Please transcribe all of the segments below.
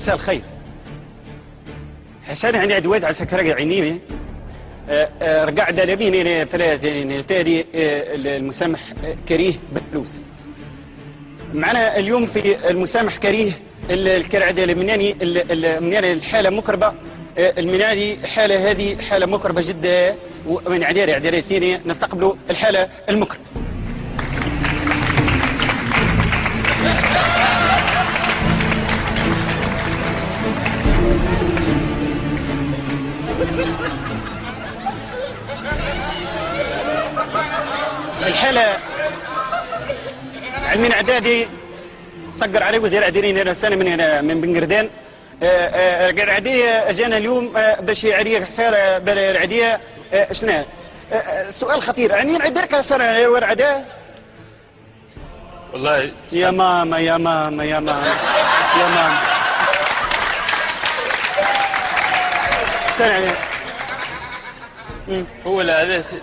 مساء الخير. حسين عندي عدوات على سكرة عينيمي رجع دالبين ثلاثة تالي المسامح كريه بلوس. معنا اليوم في المسامح كريه الكرعدة المناني الحالة مكربة المنادي حالة هذه حالة مكربة جدا ومن عدارة سنين نستقبلوا الحالة المكربة. الحالة علمين اعدادي صقر عليه ودير عديرين سنة من بنقردان العدية اجانا اليوم باش يعريك حسارة بلا العدية شنو سؤال خطير يعني عديرك سنة ورعدا والله يا ماما يا ماما يا ماما يا ماما سنة هو لا هذا سي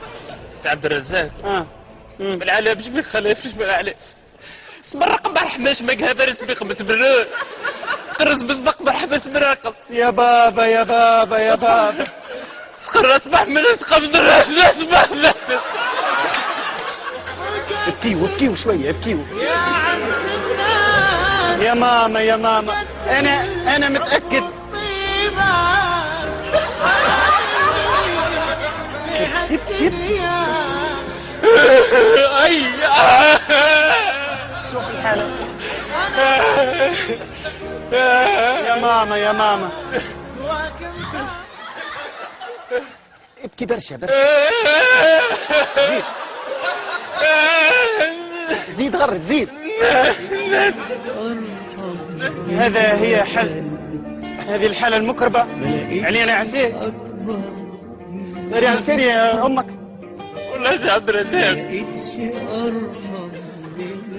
عبد الرزاق بالعلا باش بك خلاف باش بالعلا اسم الرقم حماش ما هذا رسمي 5 برور قرص بسبق مرحبا مراقص يا بابا يا بابا يا بابا سخر اصبح من اسقى من الرجل اصبح ابكيو شويه ابكيو يا ماما يا ماما انا متاكد اي شوف الحالة يا ماما يا ماما ابكي برشا زيد غرد زيد هذه الحالة المكربة علينا عسيه داري عسيري يا امك والله يا عبد الرزاق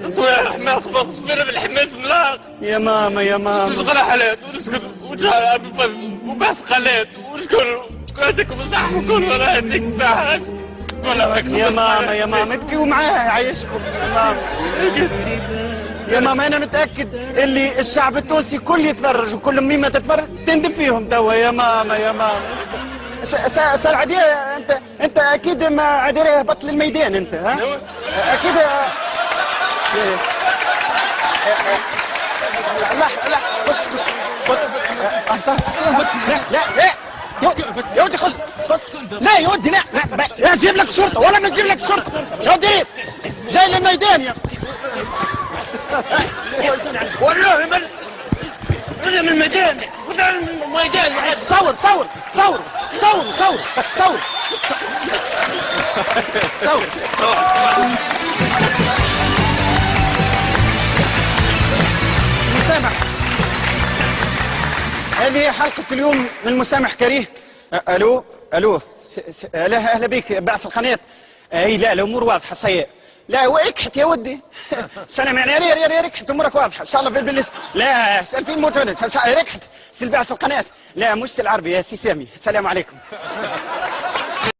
صوير رحمة خبط صفيرة بالحماس ملاق يا ماما يا ماما شغل حالات ونسكت وجعل بفضل وبحث خالات ونشكر كاتكم صح وكل ولا هديك صح يا ماما يا ماما ابكيوا معاه يعيشكم يا ماما يا ماما انا متاكد اللي الشعب التونسي كل يتفرج وكل ميمه تتفرج تندب فيهم توا يا ماما يا ماما سال عديه انت اكيد ما عديه هبط للميدان انت ها اكيد لا خش لا يا ودي خش لا يا ودي لا نجيب لك شرطه ولا ما نجيب لك شرطه يا ودي جاي للميدان يا والله من الميدان صور مسامح. هذه حلقة اليوم من مسامح كريه. الو اهلا بك بعث القناة. اي لا الامور واضحة صحيح. لا وركحت يا ودي سلام يعني يا ركحت امورك واضحه ان شاء الله في البلس لا سال في الموتوnet ركحت سل بعث القناه لا مش سل العربي يا سي سامي السلام عليكم